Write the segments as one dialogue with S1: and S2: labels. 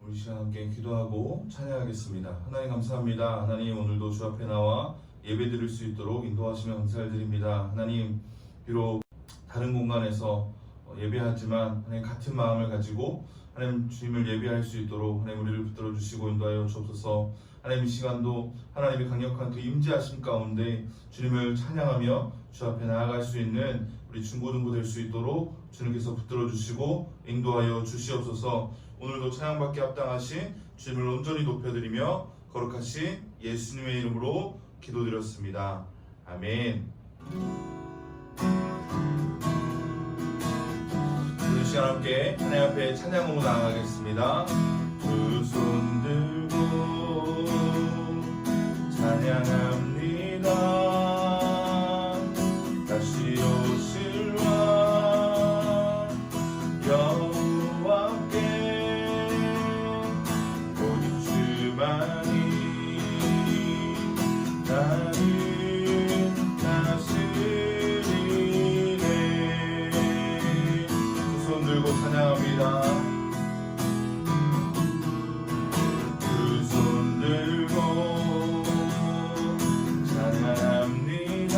S1: 우리 시간 함께 기도하고 찬양하겠습니다. 하나님 감사합니다. 하나님 오늘도 주 앞에 나와 예배 드릴 수 있도록 인도하시며 감사를 드립니다. 하나님 비록 다른 공간에서 예배하지만 하나님 같은 마음을 가지고 하나님 주님을 예배할 수 있도록 하나님 우리를 붙들어 주시고 인도하여 주옵소서. 하나님 이 시간도 하나님의 강력한 그 임재하심 가운데 주님을 찬양하며 주 앞에 나아갈 수 있는 우리 중고등부 될 수 있도록 주님께서 붙들어 주시고 인도하여 주시옵소서. 오늘도 찬양받기 합당하신 주님을 온전히 높여드리며 거룩하신 예수님의 이름으로 기도드렸습니다. 아멘. 이 시간 함께 하나님 앞에 찬양으로 나아가겠습니다. 두 손 들고 찬양합니다. 다시 오실 왕 여호와께 오직 주만이 나를 다스리네. 두 손 들고 찬양합니다. 두 손 들고 찬양합니다.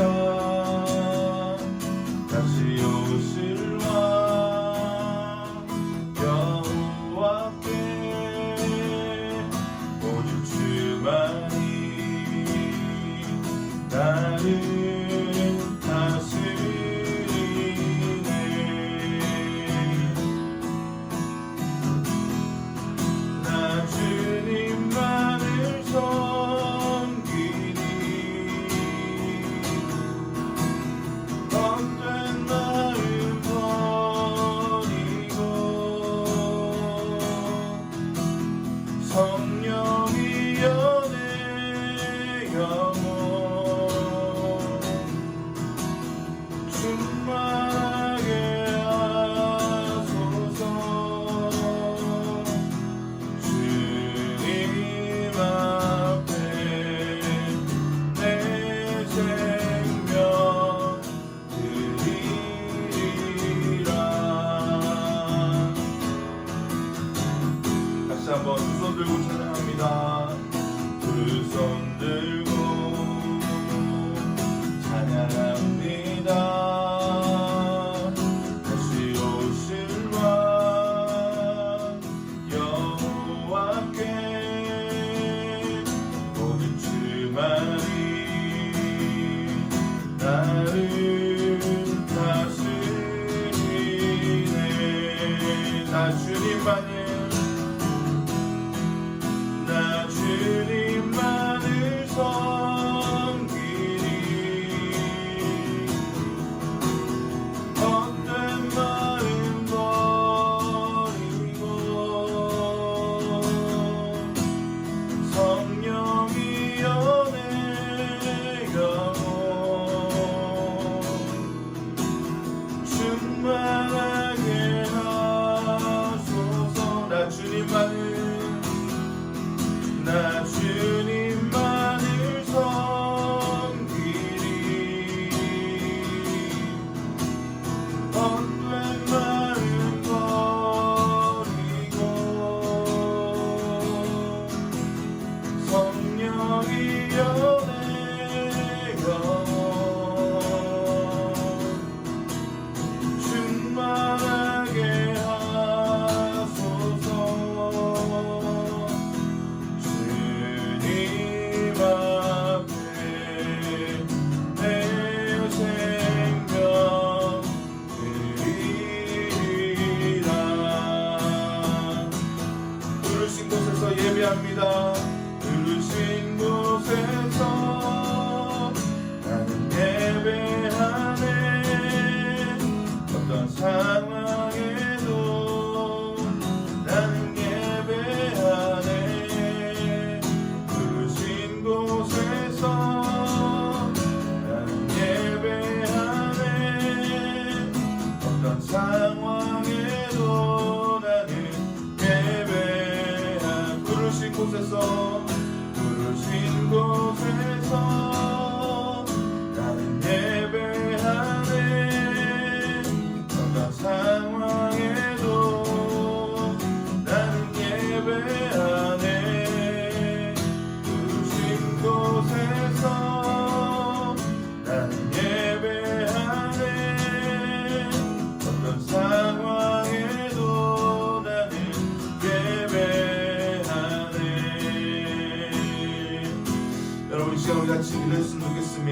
S1: 다시 오실 왕 여호와께 오직 주만이 나를 다스리네. 나 주님만을 섬기니 헛된 마음 버리고 성령이여 내 영혼 충만하게 하소서. 주님 앞에 내 생명 드리리라. 다시 한번 두 손 들고 찬양합니다. 두 손 들고 찬양합니다. 다시 오실 왕 여호와께 오직 주만이 나를 다스리네. 나 주님만을 섬기니 헛된 마음 버리고 성령이여 내 영혼 충만하게 하소서. 나 주님만을 섬기리 헛된 마음 버리고 성령이여 내 영혼 충만하게 하소서. 주님 앞에 내 생명 드리리라. 부르신 곳에서 예배합니다. 부르신 곳에서 나는 예배하네. 어떤 상황에도 나는 예배하네. 부르신 곳에서 나는 예배하네. 어떤 상황에도 나는 예배하네. 부르신 곳에서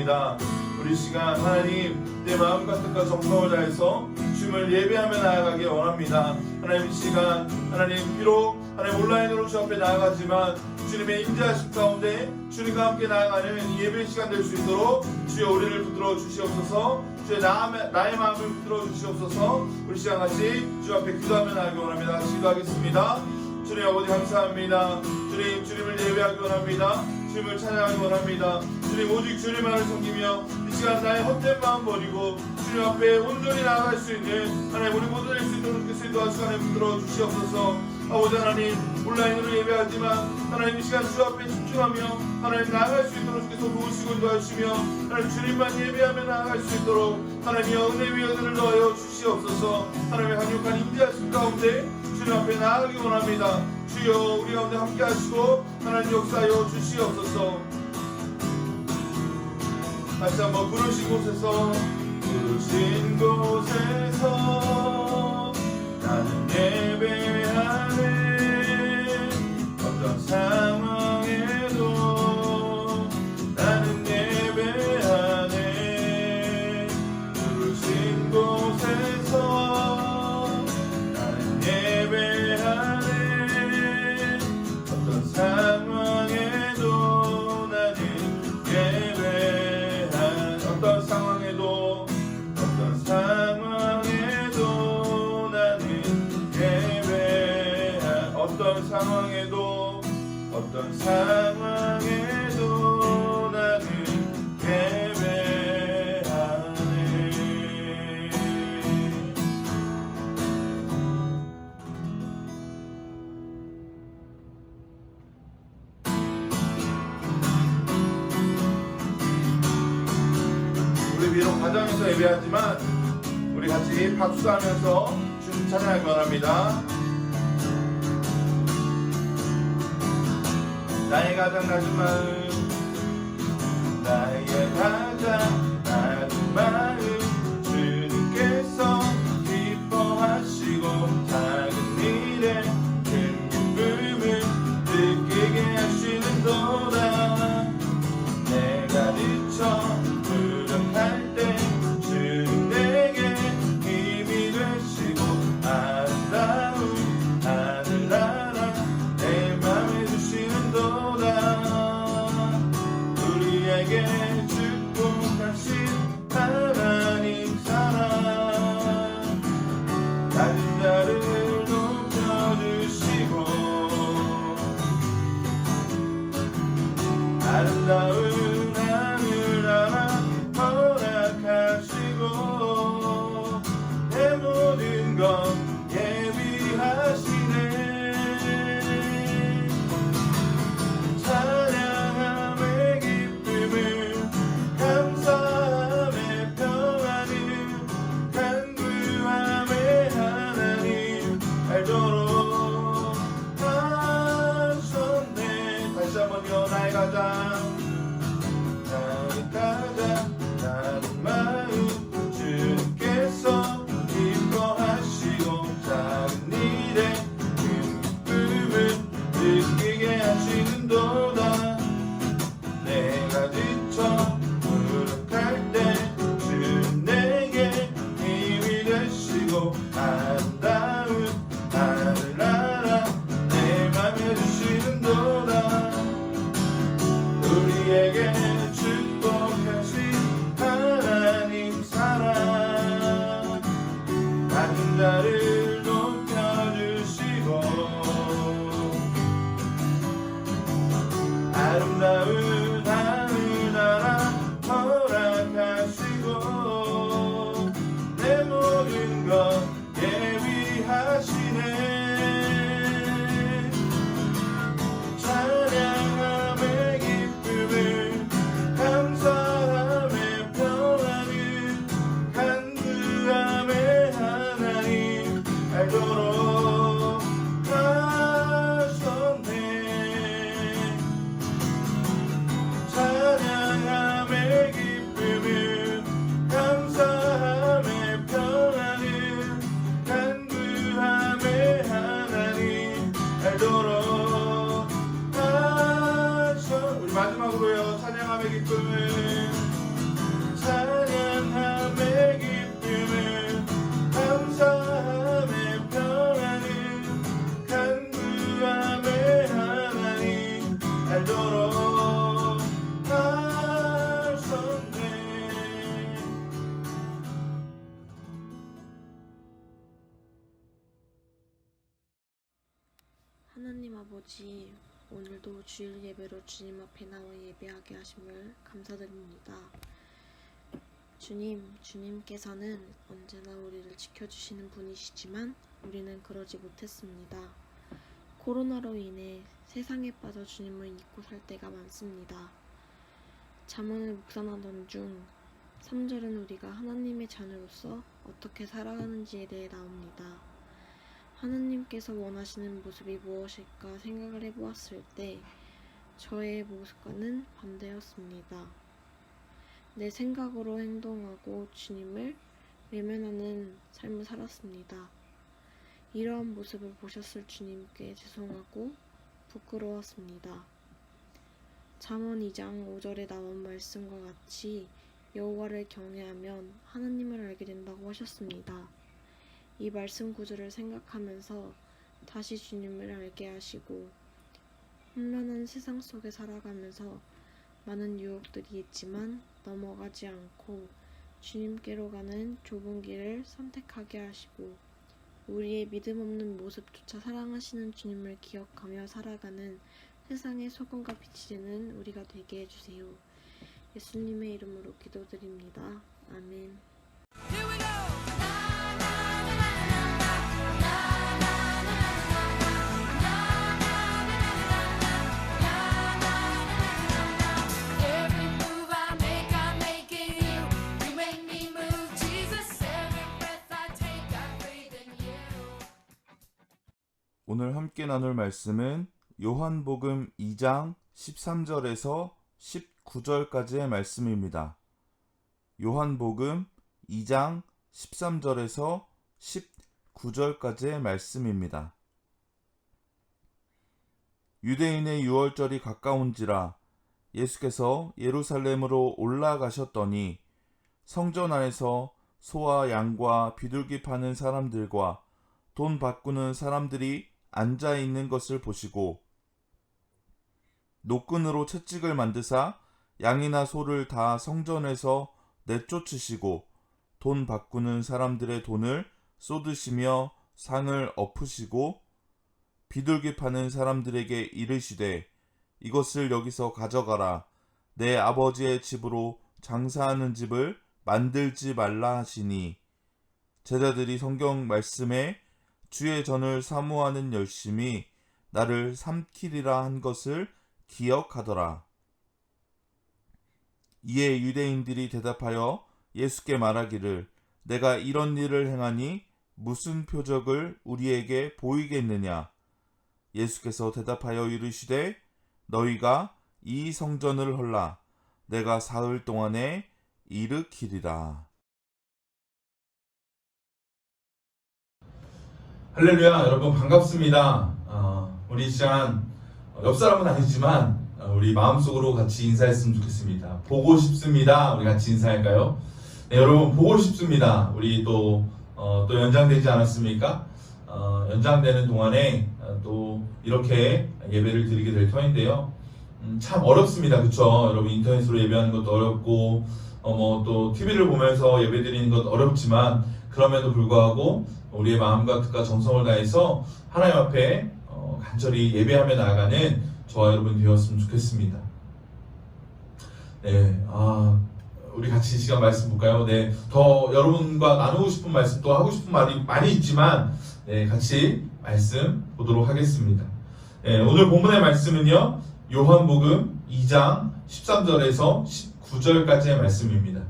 S1: 원합니다. 우리 시간 하나님 내 마음과 뜻과 정성을 다해서 주님을 예배하며 나아가기 원합니다. 하나님 이 시간 하나님 비록 하나님 온라인으로 주 앞에 나아가지만 주님의 임재하심 가운데 주님과 함께 나아가는 이 예배 시간 될 수 있도록 주여 우리를 붙들어 주시옵소서. 주의 나의 마음을 붙들어 주시옵소서. 우리 시간 같이 주 앞에 기도하며 나아가기 원합니다. 같이 기도하겠습니다. 주님 아버지 감사합니다. 주님을 예배하기 원합니다. 주님을 찬양하기 원합니다. 주님 오직 주님만을 섬기며 이 시간 나의 헛된 마음 버리고 주님 앞에 온전히 나아갈 수 있는 하나님 우리 모두 될 수 있도록 주께서 인도하시고 하나님 붙들어 주시옵소서. 아버지 하나님 온라인으로 예배하지만 하나님 이 시간 주 앞에 집중하며 하나님 나아갈 수 있도록 주께서 도우시고 인도하시며 하나님 주님만 예배하며 나아갈 수 있도록 하나님의 은혜 위에들을 넣어 주시옵소서. 하나님의 강력한 임재하심 가운데 주님 앞에 나아가기 원합니다. 주여 우리 가운데 함께 하시고 하나님 역사하여 주시옵소서. 다시 한번 부르신 곳에서 나는 예배하네. 어떤 상황에도 나는 예배하네. 부르신 곳에서 나는 예배하네. 어떤 상황에도 나는 예배하네. 어떤 상황에도 어떤 상황에도 나는 예배하네. 우리 비록 가정에서 예배하지만 우리 같이 박수하면서 주님 찬양하기 원합니다. 나의 가장 낮은 마음, 나의 가장 낮은 마음, 주님께서 기뻐하시고 작은 일에 큰 기쁨을 느끼게 하시는도다. 내가 지쳐 무력할 때 주님 내게 힘이 되시고 아름다운 하늘나라 내 맘에 우리에게 축복하신 하나님 사랑 낮은 자를 높여주시고 아름다운 하늘나라 허락하시고 내 모든 것 예비하시네. 찬양함의 기쁨을 감사함의 평안을 간구함의 하나님 알도록 하셨네. 다시 한번요. 나의 가장 나는 마음 주님께서 기뻐하시고 작은 일에 큰 기쁨을 느끼게 하시는도다. 내가 지쳐 무력할 때 주님 내게 힘이 되시고 아름다운 하늘
S2: 하나님 아버지, 오늘도 주일 예배로 주님 앞에 나와 예배하게 하심을 감사드립니다. 주님께서는 언제나 우리를 지켜주시는 분이시지만 우리는 그러지 못했습니다. 코로나로 인해 세상에 빠져 주님을 잊고 살 때가 많습니다. 잠언을 묵상하던 중 3절은 우리가 하나님의 자녀로서 어떻게 살아가는지에 대해 나옵니다. 하나님께서 원하시는 모습이 무엇일까 생각을 해보았을 때 저의 모습과는 반대였습니다. 내 생각으로 행동하고 주님을 외면하는 삶을 살았습니다. 이러한 모습을 보셨을 주님께 죄송하고 부끄러웠습니다. 잠언 2장 5절에 나온 말씀과 같이 여호와를 경외하면 하나님을 알게 된다고 하셨습니다. 이 말씀 구절을 생각하면서 다시 주님을 알게 하시고 혼란한 세상 속에 살아가면서 많은 유혹들이 있지만 넘어가지 않고 주님께로 가는 좁은 길을 선택하게 하시고 우리의 믿음 없는 모습조차 사랑하시는 주님을 기억하며 살아가는 세상의 소금과 빛이 되는 우리가 되게 해주세요. 예수님의 이름으로 기도드립니다. 아멘.
S1: 오늘 함께 나눌 말씀은 요한복음 2장 13절에서 19절까지의 말씀입니다. 요한복음 2장 13절에서 19절까지의 말씀입니다. 유대인의 유월절이 가까운지라 예수께서 예루살렘으로 올라가셨더니 성전 안에서 소와 양과 비둘기 파는 사람들과 돈 바꾸는 사람들이 앉아 있는 것을 보시고 노끈으로 채찍을 만드사 양이나 소를 다 성전에서 내쫓으시고 돈 바꾸는 사람들의 돈을 쏟으시며 상을 엎으시고 비둘기 파는 사람들에게 이르시되 이것을 여기서 가져가라. 내 아버지의 집으로 장사하는 집을 만들지 말라 하시니 제자들이 성경 말씀에 주의 전을 사모하는 열심이 나를 삼키리라 한 것을 기억하더라. 이에 유대인들이 대답하여 예수께 말하기를 내가 이런 일을 행하니 무슨 표적을 우리에게 보이겠느냐. 예수께서 대답하여 이르시되 너희가 이 성전을 헐라 내가 사흘 동안에 일으키리라. 할렐루야. 여러분 반갑습니다. 우리 시간 옆 사람은 아니지만 우리 마음속으로 같이 인사했으면 좋겠습니다. 보고 싶습니다. 우리 같이 인사할까요? 네, 여러분 보고 싶습니다. 우리 또 연장되지 않았습니까? 연장되는 동안에 또 이렇게 예배를 드리게 될 터인데요. 참 어렵습니다. 그쵸? 여러분 인터넷으로 예배하는 것도 어렵고 또 TV를 보면서 예배 드리는 것도 어렵지만 그럼에도 불구하고 우리의 마음과 뜻과 정성을 다해서 하나님 앞에 간절히 예배하며 나아가는 저와 여러분 되었으면 좋겠습니다. 네, 우리 같이 시간 말씀 볼까요? 네, 더 여러분과 나누고 싶은 말씀 또 하고 싶은 말이 많이 있지만 네, 같이 말씀 보도록 하겠습니다. 네, 오늘 본문의 말씀은요, 요한복음 2장 13절에서 19절까지의 말씀입니다.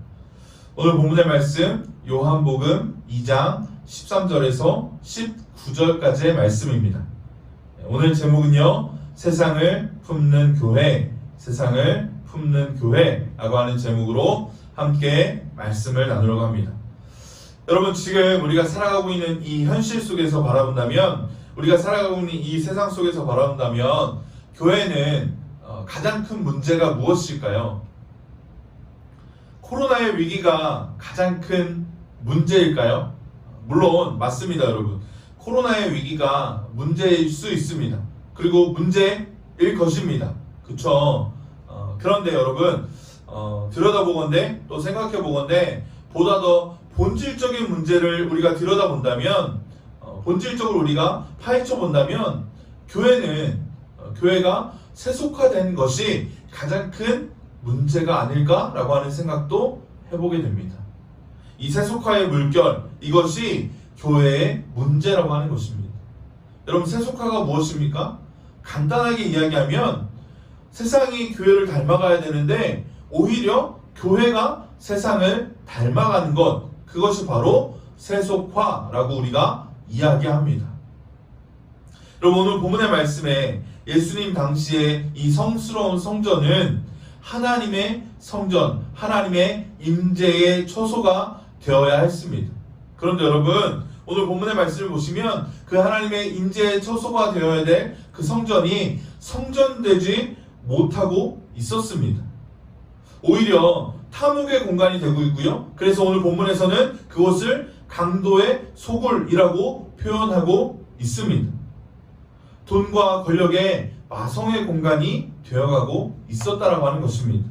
S1: 오늘 본문의 말씀 요한복음 2장 13절에서 19절까지의 말씀입니다. 오늘 제목은요, 세상을 품는 교회, 세상을 품는 교회라고 하는 제목으로 함께 말씀을 나누려고 합니다. 여러분 지금 우리가 살아가고 있는 이 현실 속에서 바라본다면, 우리가 살아가고 있는 이 세상 속에서 바라본다면 교회는 가장 큰 문제가 무엇일까요? 코로나의 위기가 가장 큰 문제일까요? 물론 맞습니다, 여러분. 코로나의 위기가 문제일 수 있습니다. 그리고 문제일 것입니다. 그쵸? 그런데 여러분 들여다보건대 또 생각해보건대 보다 더 본질적인 문제를 우리가 들여다본다면, 본질적으로 우리가 파헤쳐본다면 교회가 세속화된 것이 가장 큰 문제가 아닐까라고 하는 생각도 해보게 됩니다. 이 세속화의 물결, 이것이 교회의 문제라고 하는 것입니다. 여러분, 세속화가 무엇입니까? 간단하게 이야기하면 세상이 교회를 닮아가야 되는데 오히려 교회가 세상을 닮아가는 것, 그것이 바로 세속화라고 우리가 이야기합니다. 여러분, 오늘 본문의 말씀에 예수님 당시에 이 성스러운 성전은 하나님의 성전, 하나님의 임재의 처소가 되어야 했습니다. 그런데 여러분, 오늘 본문의 말씀을 보시면 그 하나님의 임재의 처소가 되어야 될 그 성전이 성전되지 못하고 있었습니다. 오히려 탐욕의 공간이 되고 있고요. 그래서 오늘 본문에서는 그것을 강도의 소굴이라고 표현하고 있습니다. 돈과 권력의 마성의 공간이 되어가고 있었다라고 하는 것입니다.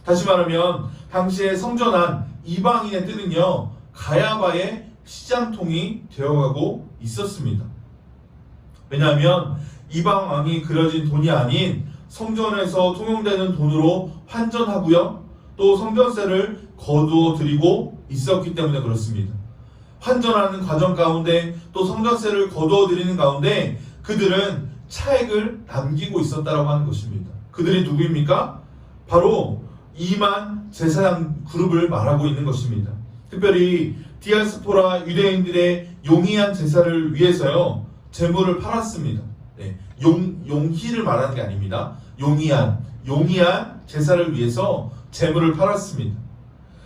S1: 다시 말하면 당시의 성전 안 이방인의 뜻은요, 가야바의 시장통이 되어가고 있었습니다. 왜냐하면 이방 왕이 그려진 돈이 아닌 성전에서 통용되는 돈으로 환전하고요, 또 성전세를 거두어 드리고 있었기 때문에 그렇습니다. 환전하는 과정 가운데 또 성전세를 거두어 드리는 가운데 그들은 차액을 남기고 있었다라고 하는 것입니다. 그들이 누구입니까? 바로 2만 제사장 그룹을 말하고 있는 것입니다. 특별히 디아스포라 유대인들의 용이한 제사를 위해서요, 재물을 팔았습니다. 네, 용희를 말하는 게 아닙니다. 용이한 제사를 위해서 재물을 팔았습니다.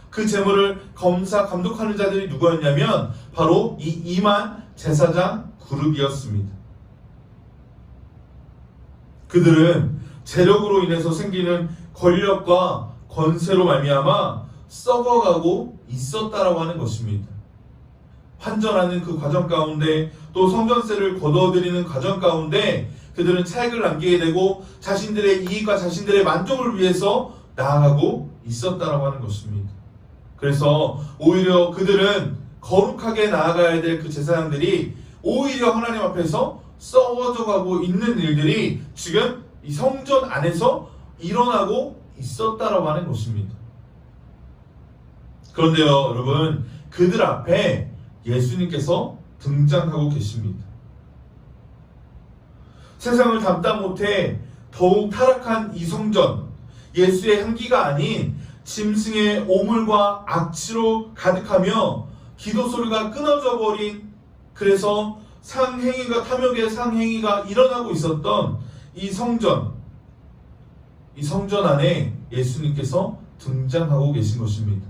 S1: 그 재물을 검사 감독하는 자들이 누구였냐면 바로 이 2만 제사장 그룹이었습니다. 그들은 재력으로 인해서 생기는 권력과 권세로 말미암아 썩어가고 있었다라고 하는 것입니다. 환전하는 그 과정 가운데 또 성전세를 거둬들이는 과정 가운데 그들은 차익을 남기게 되고 자신들의 이익과 자신들의 만족을 위해서 나아가고 있었다라고 하는 것입니다. 그래서 오히려 그들은 거룩하게 나아가야 될 그 제사장들이 오히려 하나님 앞에서 썩어져 가고 있는 일들이 지금 이 성전 안에서 일어나고 있었다라고 하는 것입니다. 그런데요, 여러분, 그들 앞에 예수님께서 등장하고 계십니다. 세상을 담다 못해 더욱 타락한 이 성전, 예수의 향기가 아닌 짐승의 오물과 악취로 가득하며 기도 소리가 끊어져 버린, 그래서 상행위가 탐욕의 상행위가 일어나고 있었던 이 성전 안에 예수님께서 등장하고 계신 것입니다.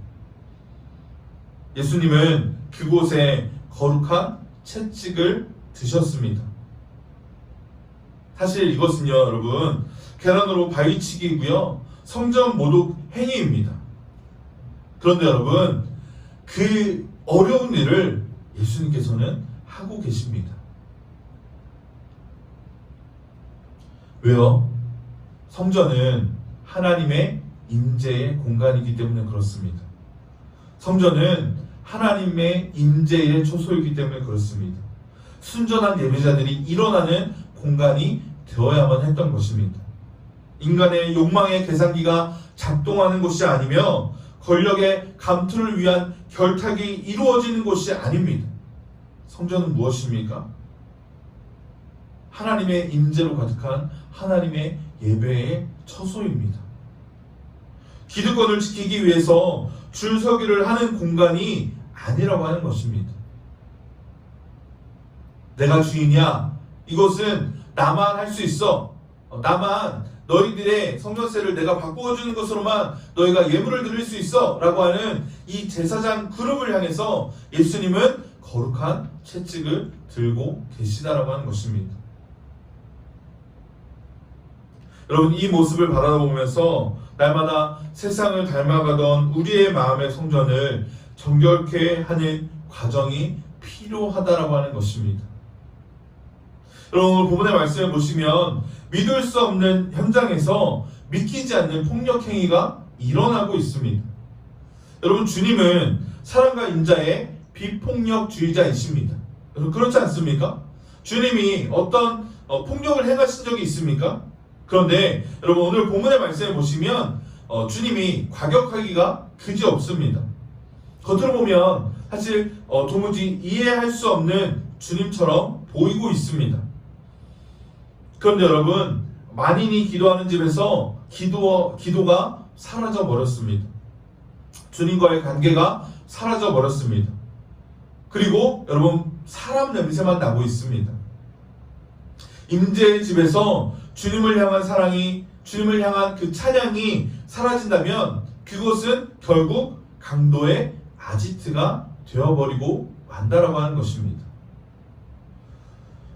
S1: 예수님은 그곳에 거룩한 채찍을 드셨습니다. 사실 이것은요, 여러분, 계란으로 바위치기이고요, 성전 모독 행위입니다. 그런데 여러분, 그 어려운 일을 예수님께서는 하고 계십니다. 왜요? 성전은 하나님의 임재의 공간이기 때문에 그렇습니다. 성전은 하나님의 임재의 초소이기 때문에 그렇습니다. 순전한 예배자들이 일어나는 공간이 되어야만 했던 것입니다. 인간의 욕망의 계산기가 작동하는 곳이 아니며 권력의 감투를 위한 결탁이 이루어지는 곳이 아닙니다. 성전은 무엇입니까? 하나님의 임재로 가득한 하나님의 예배의 처소입니다. 기득권을 지키기 위해서 줄서기를 하는 공간이 아니라고 하는 것입니다. 내가 주인이야. 이것은 나만 할 수 있어. 나만 너희들의 성전세를 내가 바꾸어주는 것으로만 너희가 예물을 드릴 수 있어 라고 하는 이 제사장 그룹을 향해서 예수님은 거룩한 채찍을 들고 계시다라고 하는 것입니다. 여러분, 이 모습을 바라보면서 날마다 세상을 닮아가던 우리의 마음의 성전을 정결케 하는 과정이 필요하다라고 하는 것입니다. 여러분, 오늘 본문의 말씀을 보시면 믿을 수 없는 현장에서 믿기지 않는 폭력 행위가 일어나고 있습니다. 여러분, 주님은 사랑과 인자의 비폭력주의자이십니다. 여러분, 그렇지 않습니까? 주님이 어떤 폭력을 행하신 적이 있습니까? 그런데 여러분 오늘 본문의 말씀을 보시면 주님이 과격하기가 그지 없습니다. 겉으로 보면 사실 도무지 이해할 수 없는 주님처럼 보이고 있습니다. 그런데 여러분 만인이 기도하는 집에서 기도가 사라져 버렸습니다. 주님과의 관계가 사라져 버렸습니다. 그리고 여러분 사람 냄새만 나고 있습니다. 임재의 집에서 주님을 향한 사랑이, 주님을 향한 그 찬양이 사라진다면 그것은 결국 강도의 아지트가 되어버리고 만다라고 하는 것입니다.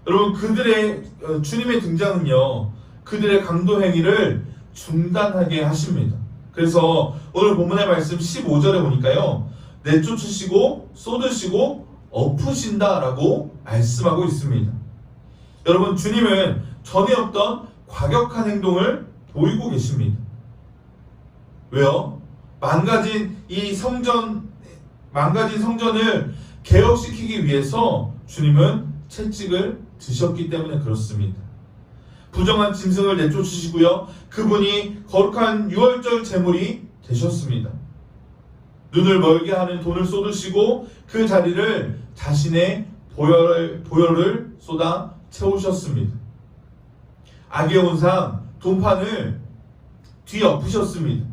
S1: 여러분 그들의 주님의 등장은요 그들의 강도 행위를 중단하게 하십니다. 그래서 오늘 본문의 말씀 15절에 보니까요 내쫓으시고 쏟으시고 엎으신다라고 말씀하고 있습니다. 여러분 주님은 전에 없던 과격한 행동을 보이고 계십니다. 왜요? 망가진 성전을 개혁시키기 위해서 주님은 채찍을 드셨기 때문에 그렇습니다. 부정한 짐승을 내쫓으시고요. 그분이 거룩한 유월절 제물이 되셨습니다. 눈을 멀게 하는 돈을 쏟으시고 그 자리를 자신의 보혈을 쏟아 채우셨습니다. 악의 온상 돈판을 뒤엎으셨습니다.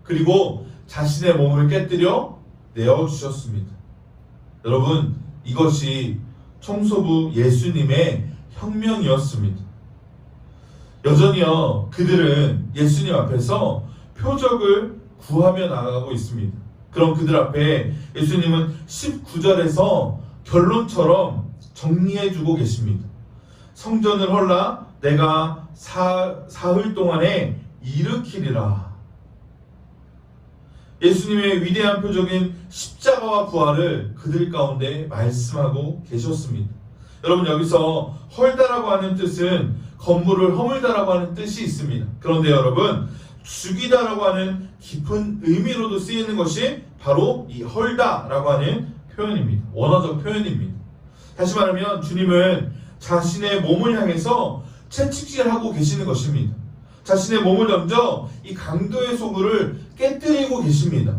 S1: 그리고 자신의 몸을 깨뜨려 내어주셨습니다. 여러분 이것이 청소부 예수님의 혁명이었습니다. 여전히요 그들은 예수님 앞에서 표적을 구하며 나아가고 있습니다. 그럼 그들 앞에 예수님은 19절에서 결론처럼 정리해주고 계십니다. 성전을 헐라 내가 사흘 동안에 일으키리라. 예수님의 위대한 표적인 십자가와 부활을 그들 가운데 말씀하고 계셨습니다. 여러분 여기서 헐다라고 하는 뜻은 건물을 허물다라고 하는 뜻이 있습니다. 그런데 여러분 죽이다라고 하는 깊은 의미로도 쓰이는 것이 바로 이 헐다라고 하는 표현입니다. 원어적 표현입니다. 다시 말하면 주님은 자신의 몸을 향해서 채찍질하고 계시는 것입니다. 자신의 몸을 던져 이 강도의 소굴을 깨뜨리고 계십니다.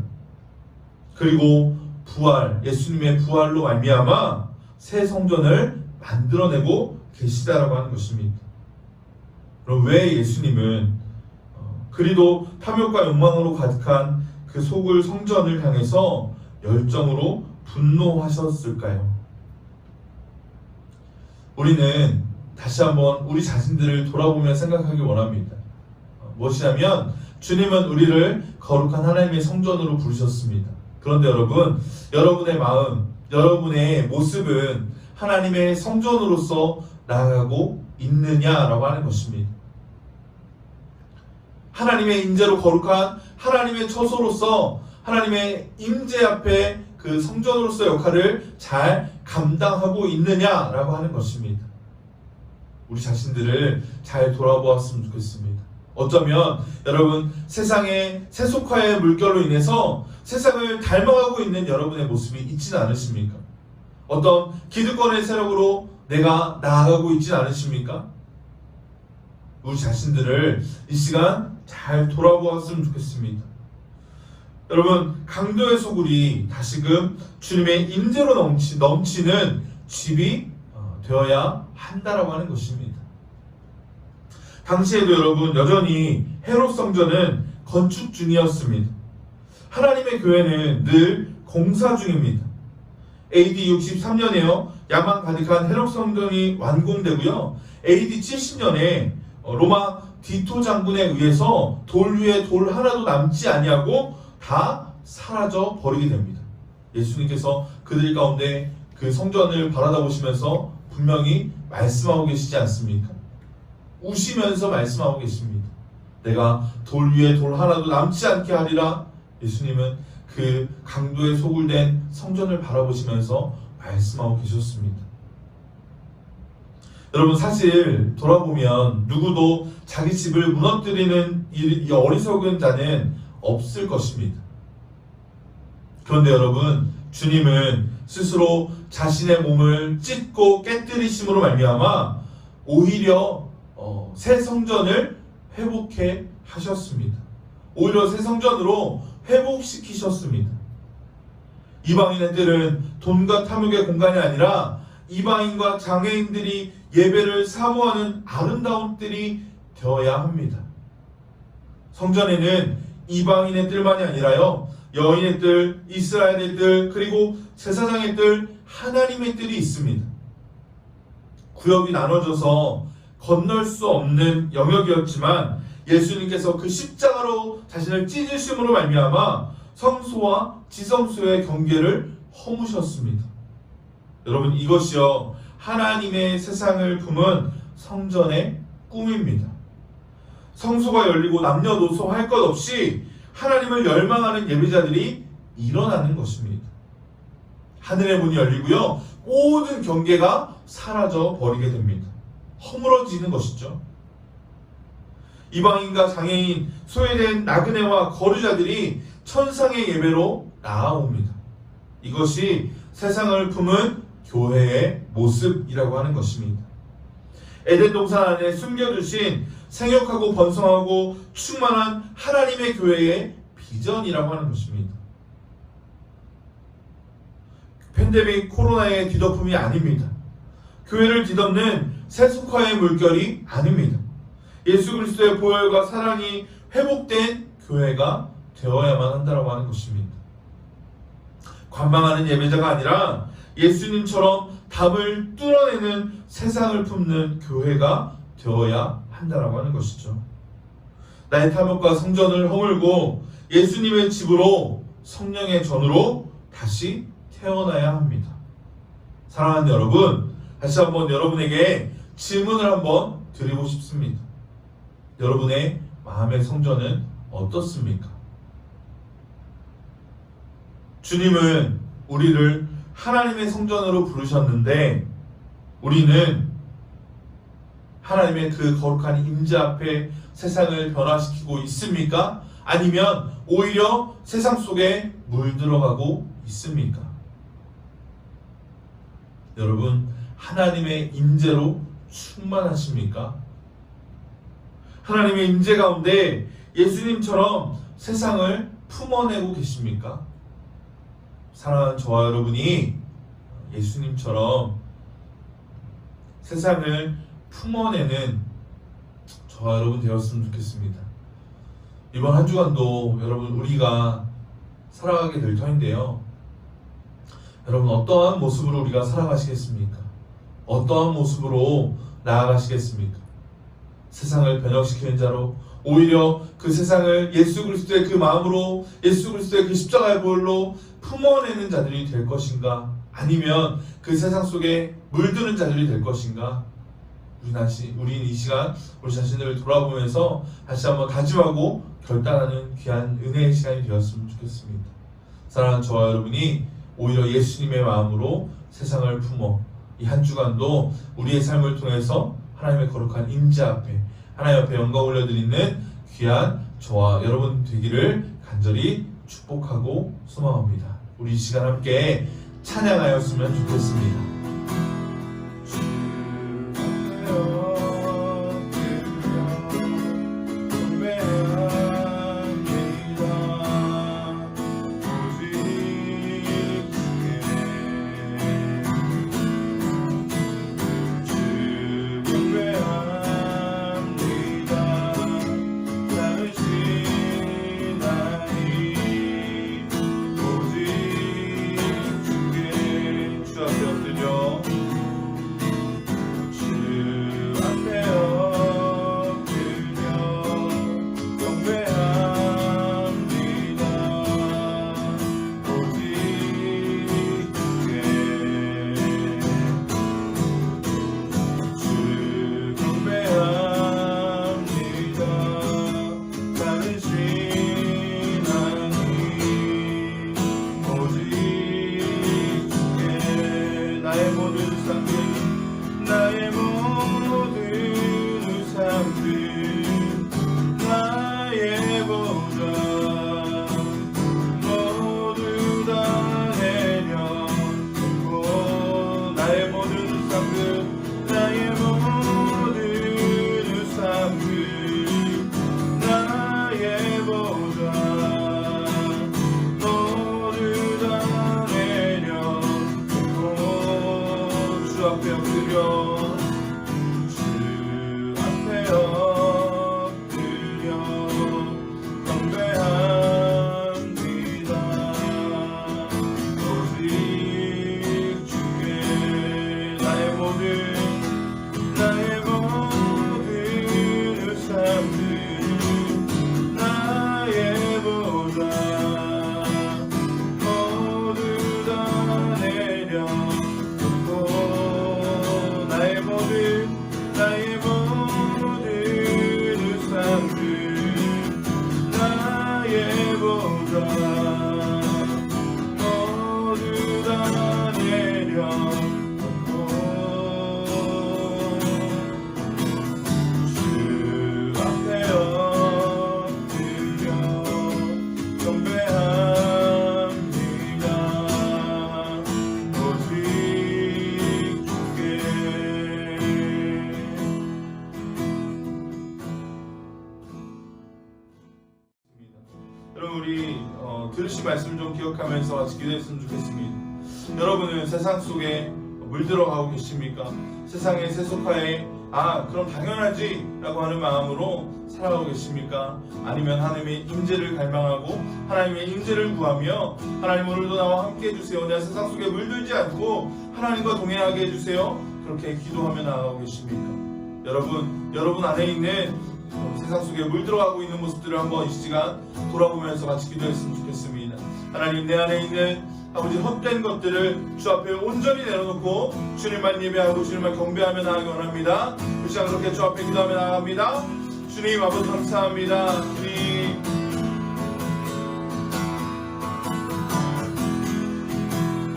S1: 그리고 부활, 예수님의 부활로 말미암아 새 성전을 만들어내고 계시다라고 하는 것입니다. 그럼 왜 예수님은 그리도 탐욕과 욕망으로 가득한 그 소굴 성전을 향해서 열정으로 분노하셨을까요? 우리는 다시 한번 우리 자신들을 돌아보며 생각하기 원합니다. 무엇이냐면 주님은 우리를 거룩한 하나님의 성전으로 부르셨습니다. 그런데 여러분, 여러분의 마음, 여러분의 모습은 하나님의 성전으로서 나아가고 있느냐라고 하는 것입니다. 하나님의 임재로 거룩한 하나님의 처소로서 하나님의 임재 앞에 그 성전으로서 역할을 잘 감당하고 있느냐라고 하는 것입니다. 우리 자신들을 잘 돌아보았으면 좋겠습니다. 어쩌면 여러분 세상의 세속화의 물결로 인해서 세상을 닮아가고 있는 여러분의 모습이 있지는 않으십니까? 어떤 기득권의 세력으로 내가 나아가고 있지는 않으십니까? 우리 자신들을 이 시간 잘 돌아보았으면 좋겠습니다. 여러분 강도의 소굴이 다시금 주님의 임재로 넘치는 집이 되어야 한다라고 하는 것입니다. 당시에도 여러분 여전히 헤롯 성전은 건축 중이었습니다. 하나님의 교회는 늘 공사 중입니다. AD 63년에요 야망 가득한 헤롯 성전이 완공되고요. AD 70년에 로마 디토 장군에 의해서 돌 위에 돌 하나도 남지 아니하고 다 사라져 버리게 됩니다. 예수님께서 그들 가운데 그 성전을 바라다 보시면서 분명히 말씀하고 계시지 않습니까? 우시면서 말씀하고 계십니다. 내가 돌 위에 돌 하나도 남지 않게 하리라. 예수님은 그 강도에 소굴된 성전을 바라보시면서 말씀하고 계셨습니다. 여러분 사실 돌아보면 누구도 자기 집을 무너뜨리는 이 어리석은 자는 없을 것입니다. 그런데 여러분 주님은 스스로 자신의 몸을 찢고 깨뜨리심으로 말미암아 오히려 새 성전을 회복해 하셨습니다. 오히려 새 성전으로 회복시키셨습니다. 이방인의 뜰은 돈과 탐욕의 공간이 아니라 이방인과 장애인들이 예배를 사모하는 아름다운 뜰이 되어야 합니다. 성전에는 이방인의 뜰만이 아니라요, 여인의 뜰, 이스라엘의 뜰, 그리고 제사장의 뜰, 하나님의 뜰이 있습니다. 구역이 나눠져서 건널 수 없는 영역이었지만 예수님께서 그 십자가로 자신을 찢으심으로 말미암아 성소와 지성소의 경계를 허무셨습니다. 여러분, 이것이요 하나님의 세상을 품은 성전의 꿈입니다. 성소가 열리고 남녀노소 할 것 없이 하나님을 열망하는 예배자들이 일어나는 것입니다. 하늘의 문이 열리고요, 모든 경계가 사라져 버리게 됩니다. 허물어지는 것이죠. 이방인과 장애인, 소외된 나그네와 거류자들이 천상의 예배로 나아옵니다. 이것이 세상을 품은 교회의 모습이라고 하는 것입니다. 에덴 동산 안에 숨겨두신 생육하고 번성하고 충만한 하나님의 교회의 비전이라고 하는 것입니다. 팬데믹 코로나의 뒤덮음이 아닙니다. 교회를 뒤덮는 세속화의 물결이 아닙니다. 예수 그리스도의 보혈과 사랑이 회복된 교회가 되어야만 한다고 하는 것입니다. 관망하는 예배자가 아니라 예수님처럼 답을 뚫어내는 세상을 품는 교회가 되어야 한다고 하는 것이죠. 나의 탐욕과 성전을 허물고 예수님의 집으로, 성령의 전으로 다시 태어나야 합니다. 사랑하는 여러분, 다시 한번 여러분에게 질문을 한번 드리고 싶습니다. 여러분의 마음의 성전은 어떻습니까? 주님은 우리를 하나님의 성전으로 부르셨는데 우리는 하나님의 그 거룩한 임재 앞에 세상을 변화시키고 있습니까? 아니면 오히려 세상 속에 물들어가고 있습니까? 여러분, 하나님의 임재로 충만하십니까? 하나님의 임재 가운데 예수님처럼 세상을 품어내고 계십니까? 사랑하는 저와 여러분이 예수님처럼 세상을 품어내는 저와 여러분 되었으면 좋겠습니다. 이번 한 주간도 여러분 우리가 살아가게 될 터인데요. 여러분, 어떠한 모습으로 우리가 살아가시겠습니까? 어떠한 모습으로 나아가시겠습니까? 세상을 변혁시키는 자로, 오히려 그 세상을 예수 그리스도의 그 마음으로, 예수 그리스도의 그 십자가의 보혈로 품어내는 자들이 될 것인가? 아니면 그 세상 속에 물드는 자들이 될 것인가? 우리는 이 시간 우리 자신을 돌아보면서 다시 한번 다짐하고 결단하는 귀한 은혜의 시간이 되었으면 좋겠습니다. 사랑하는 저와 여러분이 오히려 예수님의 마음으로 세상을 품어 이 한 주간도 우리의 삶을 통해서 하나님의 거룩한 임재 앞에, 하나님 앞에 영광 올려드리는 귀한 저와 여러분 되기를 간절히 축복하고 소망합니다. 우리 이 시간 함께 찬양하였으면 좋겠습니다. 주 앞에 엎드려 나의 모든 우상들 나의 보좌 모두 다 내려놓고 주 앞에 엎드려 경배합니다. 오직 주께. 여러분 우리 들으신 말씀 좀 기억하면서 같이 기도했으면 좋겠습니다. 여러분은 세상 속에 물들어가고 계십니까? 세상의 세속화에 그럼 당연하지 라고 하는 마음으로 살아가고 계십니까? 아니면 하나님의 임재를 갈망하고 하나님의 임재를 구하며 하나님 오늘도 나와 함께 해주세요, 내가 세상 속에 물들지 않고 하나님과 동행하게 해주세요, 그렇게 기도하며 나아가고 계십니까? 여러분 안에 있는 세상 속에 물들어가고 있는 모습들을 한번 이 시간 돌아보면서 같이 기도했으면 좋겠습니다. 하나님, 내 안에 있는 아버지 헛된 것들을 주 앞에 온전히 내려놓고 주님만 예배하고 주님만 경배하며 나아가기 원합니다. 이 시간 그렇게 주 앞에 기도하며 나아갑니다. 주님 아버지 감사합니다.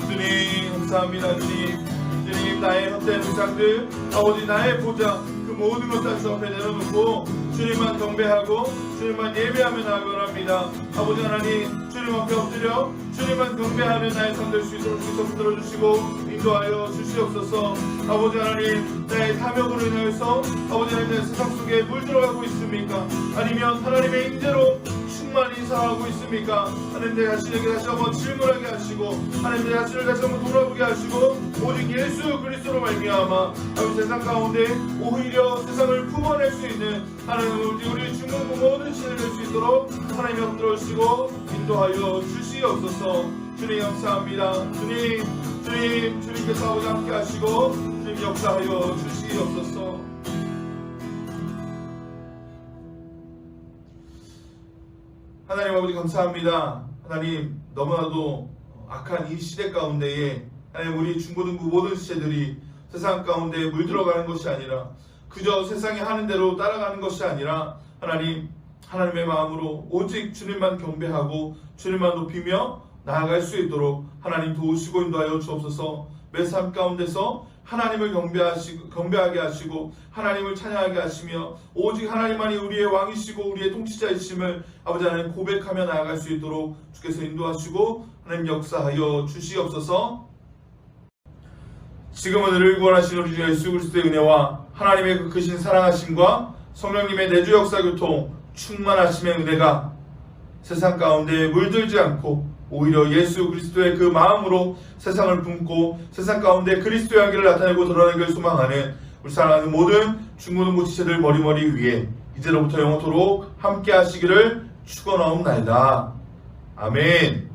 S1: 주님 감사합니다. 주님 나의 헛된 우상들 아버지 나의 보좌 그 모든 것 다 주 앞에 내려놓고 주님만 경배하고 주님만 예배하며 나아가기 원합니다. 아버지 하나님, 주님 앞에 엎드려 주님만 경배하는 나의 삶 될 수 있도록 주께서 붙들어 주시고 인도하여 주시옵소서. 아버지 하나님, 나의 탐욕으로 인하여서 아버지 하나님 내 세상 속에 물들어가고 있습니까? 아니면 하나님의 임재로 충만히 살아가고 있습니까? 하나님 내 자신에게 다시 한번 질문하게 하시고 하나님 내 자신을 다시 한번 돌아보게 하시고 오직 예수 그리스도로 말미암아 아버지 세상 가운데 오히려 세상을 품어낼 수 있는 하나님 우리 중국 모든 신을 낼 수 있도록 하나님 엎드려 주시고 인도하여 주시옵소서. 주님 감사합니다. 주님께서 아버지 함께 하시고 주님 역사하여 주시옵소서. 하나님 아버지 감사합니다. 하나님 너무나도 악한 이 시대 가운데에 하나님 우리 중고등부 모든 시체들이 세상 가운데 물들어가는 것이 아니라 그저 세상이 하는 대로 따라가는 것이 아니라 하나님의 마음으로 오직 주님만 경배하고 주님만 높이며 나아갈 수 있도록 하나님 도우시고 인도하여 주옵소서. 매 삶 가운데서 하나님을 경배하게 하시고 하나님을 찬양하게 하시며 오직 하나님만이 우리의 왕이시고 우리의 통치자이심을 아버지 하나님 고백하며 나아갈 수 있도록 주께서 인도하시고 하나님 역사하여 주시옵소서. 지금은 은혜를 구원하신 우리 주 예수 그리스도의 은혜와 하나님의 그 크신 사랑하심과 성령님의 내주 역사 교통 충만하심의 은혜가 세상 가운데 물들지 않고 오히려 예수 그리스도의 그 마음으로 세상을 품고 세상 가운데 그리스도의 향기를 나타내고 드러내기를 소망하는 우리 사랑하는 모든 중고등부 지체들 머리머리 위에 이제로부터 영원토록 함께 하시기를 축원하옵나이다. 아멘.